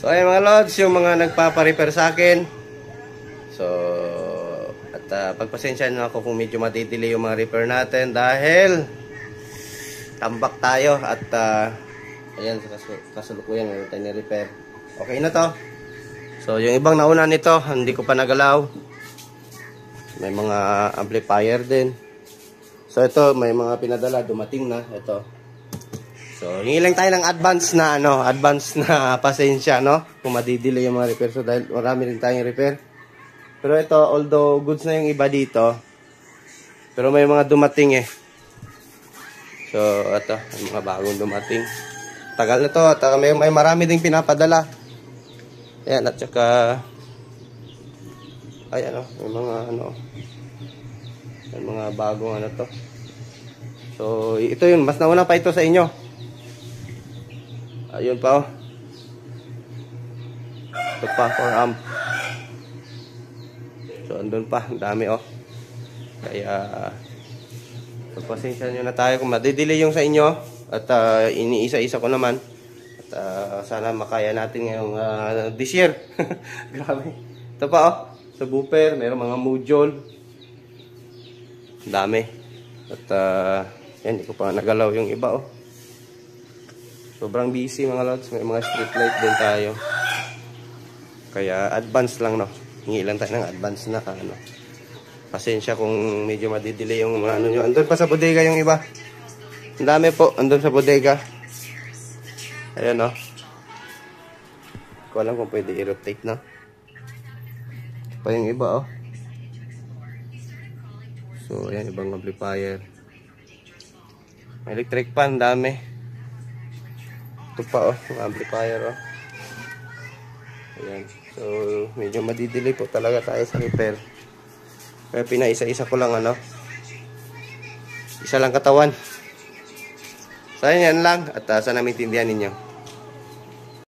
So ayun mga lods, yung mga nagpapa-repair sa akin. So at pagpasensya nyo ako kung medyo matitili yung mga repair natin dahil tambak tayo at ayan, kasalukuyan meron tayo ni-repair. Okay na to. So yung ibang nauna nito, hindi ko pa nagalaw. May mga amplifier din. So ito, may mga pinadala, dumating na ito. So hingi lang tayo ng advance na pasensya, no? Kung madidelay yung mga repair. So dahil marami rin tayong repair. Pero ito, although goods na yung iba dito, pero may mga dumating eh. So ito, may mga bagong dumating. Tagal na to, at may marami ding pinapadala. Ayan, at saka ay may mga may mga bagong to. So ito yun, mas nauna pa ito sa inyo. Ayun pa ito pa, 4 amp. So andun pa, ang dami kaya pagpasensya nyo na tayo kung madidelay yung sa inyo. At iniisa-isa ko naman. At sana makaya natin ngayong this year. Grabe. Ito pa subwoofer, mayroong mga module. Dami. At yan, hindi ko pa nagalaw yung iba Sobrang busy mga lods. May mga street light din tayo. Kaya advance lang hingi lang tayo ng advance na pasensya kung medyo madidelay yung mga nyo. Andun pa sa bodega yung iba. Ang dami po, andun sa bodega. Ayan ko alam kung pwede i-rotate pa yung iba So ayan, ibang amplifier. Electric pan, dami. Ito pa mga amplifier Ayan. So medyo madidelay po talaga tayo sa repair. Kaya pinaisa-isa ko lang isa lang katawan. So yan lang at sana maintindihan ninyo.